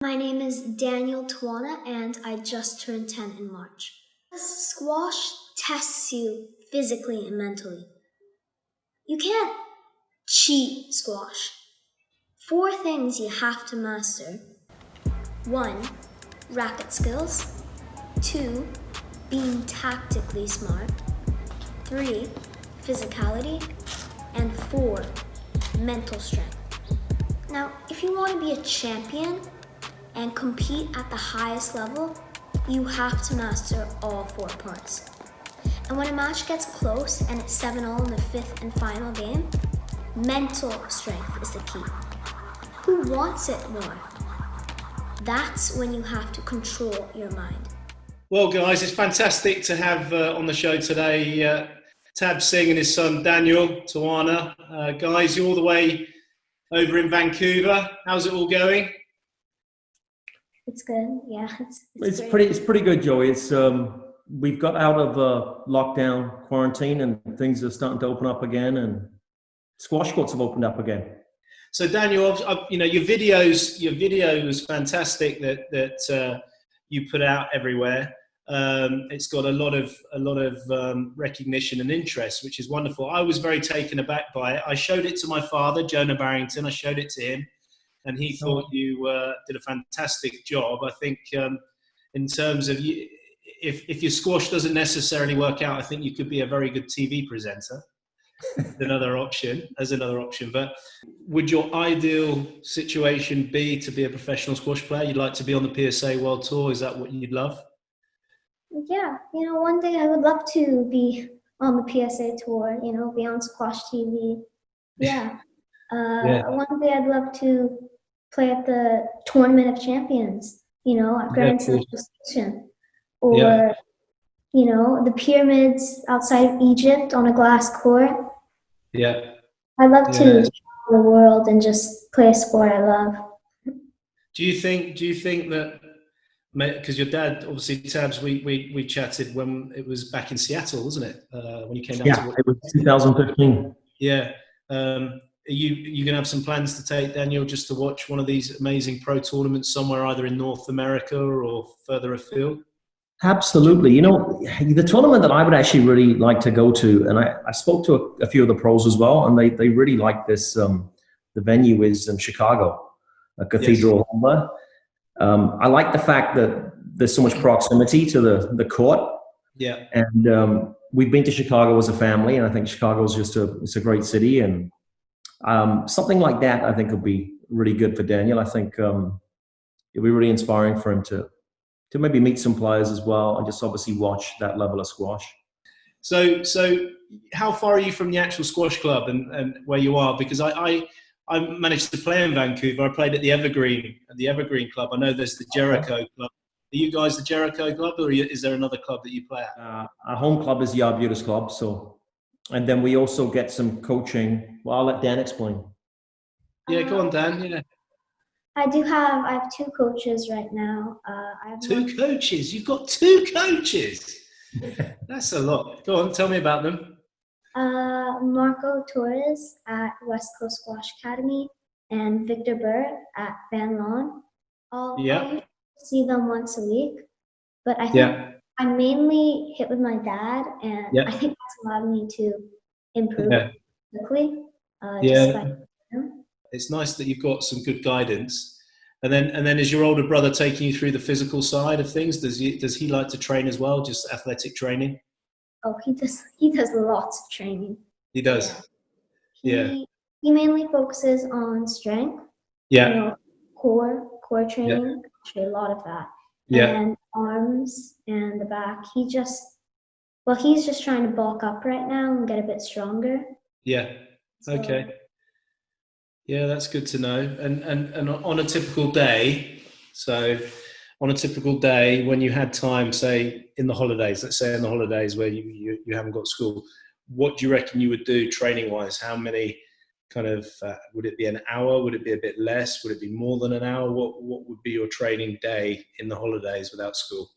My name is Daniel Tiwana and I just turned 10 in March. Squash tests you physically and mentally. You can't cheat squash. 4 things you have to master. 1. Racket skills. 2. Being tactically smart. 3. Physicality. And 4. Mental strength. Now, if you want to be a champion and compete at the highest level, you have to master all 4 parts. And when a match gets close and it's 7-0 in the 5th and final game, mental strength is the key. Who wants it more? That's when you have to control your mind. Well, guys, it's fantastic to have on the show today Tab Singh and his son Daniel Tiwana. Guys, you're all the way over in Vancouver. How's it all going? It's good, yeah. It's pretty good, Joey. It's we've got out of lockdown quarantine and things are starting to open up again, and squash courts have opened up again. So, Daniel, your video was fantastic that you put out everywhere. It's got a lot of recognition and interest, which is wonderful. I was very taken aback by it. I showed it to my father, Jonah Barrington. I showed it to him, and he thought you did a fantastic job. I think in terms of if your squash doesn't necessarily work out, I think you could be a very good TV presenter. as another option. But would your ideal situation be to be a professional squash player? You'd like to be on the PSA World Tour? Is that what you'd love? Yeah, one day I would love to be on the PSA Tour, be on SQUASHTV. Yeah. One day I'd love to play at the Tournament of Champions, at Grand Central Station. Or, the pyramids outside of Egypt on a glass court. Yeah. I'd love to travel the world and just play a sport I love. Do you think that, because your dad, obviously, Tabs, we chatted when it was back in Seattle, wasn't it? When you came down to it was 2015. Yeah. Are you going to have some plans to take Daniel just to watch one of these amazing pro tournaments somewhere, either in North America or further afield? Absolutely. The tournament that I would actually really like to go to, and I spoke to a few of the pros as well, and they really like this. The venue is in Chicago, a Cathedral Hall. I like the fact that there's so much proximity to the court. Yeah. And we've been to Chicago as a family, and I think Chicago is it's a great city, and something like that I think would be really good for Daniel. I think it'd be really inspiring for him to maybe meet some players as well and just obviously watch that level of squash. So how far are you from the actual squash club and where you are? Because I managed to play in Vancouver. I played at the Evergreen Club. I know there's the Jericho Club. Are you guys the Jericho Club, or is there another club that you play at? Our home club is the Arbutus Club. And then we also get some coaching. Well, I'll let Dan explain. Yeah, go on, Dan. Yeah. I have 2 coaches right now. I have 2 coaches? You've got 2 coaches? That's a lot. Go on, tell me about them. Marco Torres at West Coast Squash Academy and Victor Burr at Van Lawn. I usually see them once a week, but I think I mainly hit with my dad, and I think that's allowed me to improve quickly. It's nice that you've got some good guidance. And then is your older brother taking you through the physical side of things? Does he like to train as well, just athletic training? Oh, he does lots of training. He does. He mainly focuses on strength. Core training. Actually, a lot of that. And arms and the back. He's just trying to bulk up right now and get a bit stronger. Yeah. Okay. Yeah, that's good to know. And on a typical day, when you had time, say in the holidays, let's say in the holidays where you haven't got school, what do you reckon you would do training wise? How many would it be an hour? Would it be a bit less? Would it be more than an hour? What would be your training day in the holidays without school?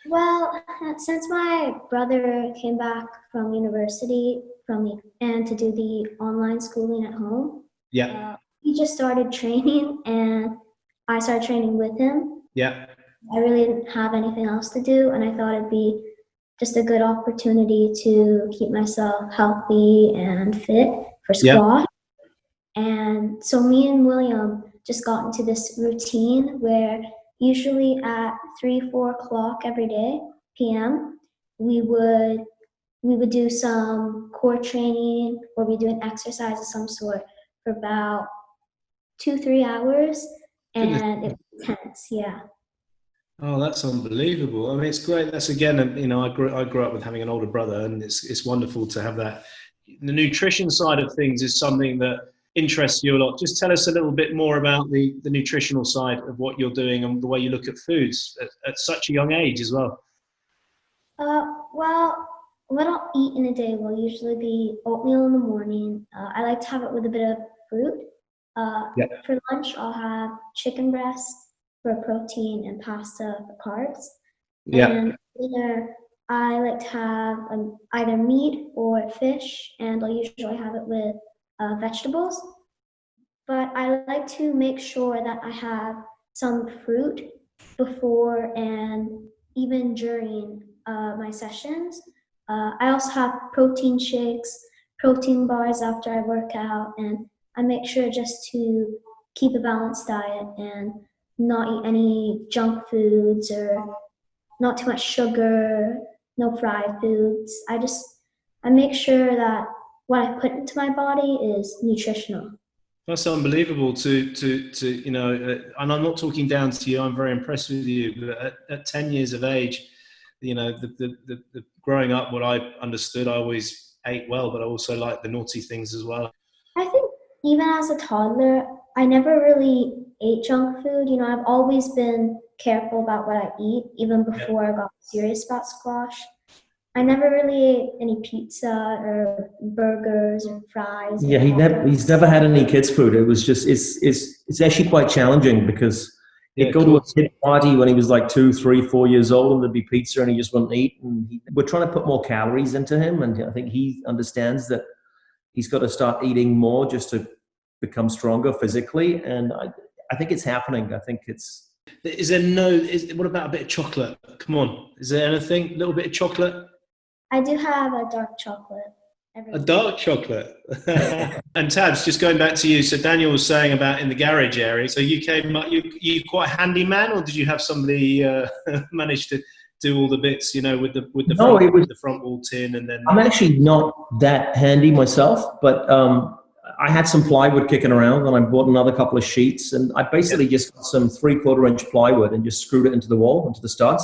Well, since my brother came back from university and to do the online schooling at home, he just started training, and I started training with him. Yeah. I really didn't have anything else to do, and I thought it'd be just a good opportunity to keep myself healthy and fit for Yeah. squash. And so me and William just got into this routine where usually at 3-4 o'clock every day p.m. we would do some core training, or we do an exercise of some sort for about 2-3 hours, Goodness. and it was intense. Yeah. Oh, that's unbelievable. I mean, it's great. That's again, you know, I grew up with having an older brother, and it's wonderful to have that. The nutrition side of things is something that interests you a lot. Just tell us a little bit more about the nutritional side of what you're doing and the way you look at foods at such a young age as well. Well, what I'll eat in a day will usually be oatmeal in the morning. I like to have it with a bit of fruit. Yeah. For lunch, I'll have chicken breast for protein and pasta for carbs. Yeah. And dinner, I like to have either meat or fish, and I'll usually have it with vegetables. But I like to make sure that I have some fruit before and even during my sessions. I also have protein shakes, protein bars after I work out, and I make sure just to keep a balanced diet and not eat any junk foods or not too much sugar, no fried foods. I make sure that what I put into my body is nutritional. That's unbelievable to you know, and I'm not talking down to you. I'm very impressed with you. But at 10 years of age, you know, the growing up, what I understood, I always ate well, but I also liked the naughty things as well. I think even as a toddler, I never really ate junk food. You know, I've always been careful about what I eat, even before I got serious about squash. I never really ate any pizza or burgers or fries. Yeah, he's never had any kids' food. It was just it's actually quite challenging because Yeah, he'd go to a kid party when he was like 2, 3, 4 years old, and there'd be pizza, and he just wouldn't eat. And we're trying to put more calories into him, and I think he understands that he's got to start eating more just to become stronger physically. And I think it's happening. I think it's. Is there what about a bit of chocolate? Come on, is there anything? A little bit of chocolate? I do have a dark chocolate. A dark chocolate. And Tabs, just going back to you. So Daniel was saying about in the garage area. So you came up, you quite a handy man, or did you have somebody manage to do all the bits, you know, with the No, with the front wall tin, and then I'm actually not that handy myself, but I had some plywood kicking around, and I bought another couple of sheets, and I basically just got some 3/4 inch plywood and just screwed it into the wall, into the studs.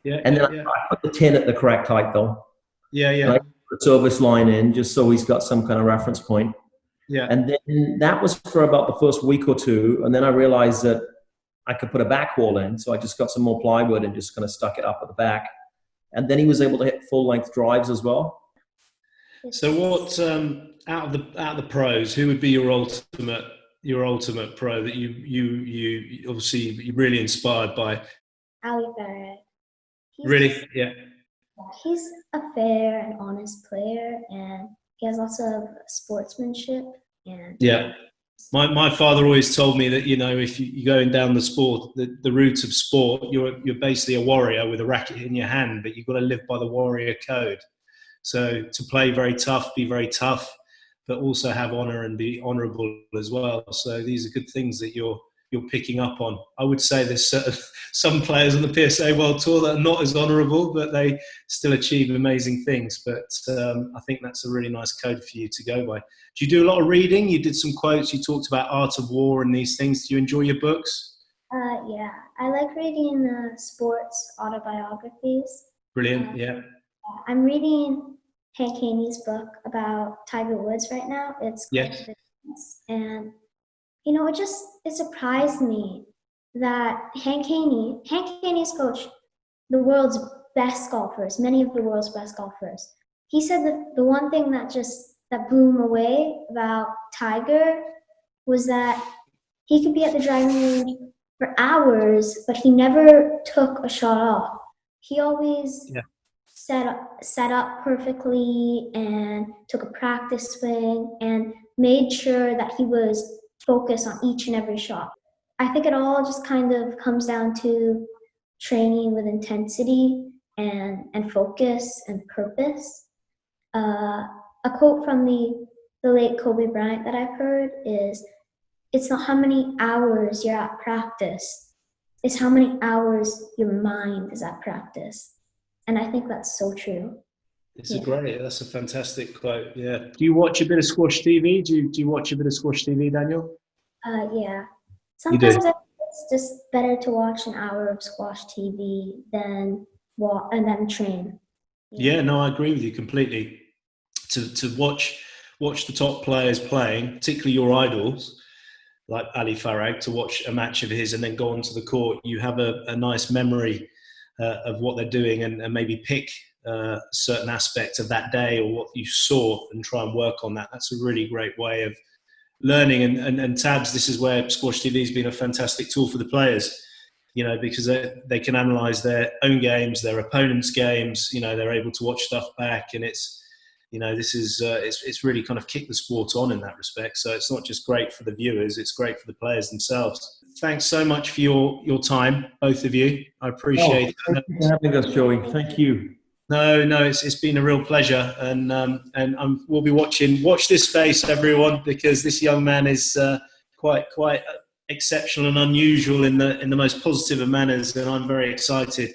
And then I put the tin at the correct height though. Yeah. And I put the service line in just so he's got some kind of reference point. Yeah. And then that was for about the first week or two. And then I realized that I could put a back wall in. So I just got some more plywood and just kind of stuck it up at the back. And then he was able to hit full length drives as well. So what, out of the pros, who would be your ultimate pro that you obviously you're really inspired by? Ali Farag. Really? Yeah. He's a fair and honest player, and he has lots of sportsmanship. And yeah, my father always told me that, you know, if you're going down the sport, the route of sport, you're basically a warrior with a racket in your hand, but you've got to live by the warrior code. So to play very tough, be very tough, but also have honor and be honorable as well. So these are good things that you're picking up on. I would say there's some players on the PSA World Tour that are not as honourable, but they still achieve amazing things. But I think that's a really nice code for you to go by. Do you do a lot of reading? You did some quotes. You talked about Art of War and these things. Do you enjoy your books? Yeah, I like reading sports autobiographies. Brilliant, yeah. I'm reading Hank Haney's book about Tiger Woods right now. It's called Business. And you know, it surprised me that Hank Haney's coached the world's best golfers, many of the world's best golfers. He said that the one thing that blew him away about Tiger was that he could be at the driving range for hours, but he never took a shot off. He always set up perfectly and took a practice swing and made sure that he was focus on each and every shot. I think it all just kind of comes down to training with intensity and focus and purpose. A quote from the late Kobe Bryant that I've heard is, it's not how many hours you're at practice, it's how many hours your mind is at practice. And I think that's so true. It's that's a fantastic quote. Yeah. Do you watch a bit of Squash TV? Do you watch a bit of Squash TV, Daniel? Yeah. You do? Sometimes it's just better to watch an hour of squash TV than train. Yeah, no, I agree with you completely. To watch the top players playing, particularly your idols, like Ali Farag, to watch a match of his and then go onto the court, you have a nice memory of what they're doing, and maybe pick certain aspects of that day or what you saw and try and work on that. That's a really great way of learning. And Tabs, this is where Squash TV has been a fantastic tool for the players, you know, because they can analyse their own games, their opponents' games, you know, they're able to watch stuff back, and it's, you know, this is it's really kind of kicked the sport on in that respect. So it's not just great for the viewers, it's great for the players themselves. Thanks so much for your time, both of you. I appreciate it. Thank you for having us, Joey. Thank you. No, it's been a real pleasure, and we'll be watch this space, everyone, because this young man is quite exceptional and unusual in the most positive of manners, and I'm very excited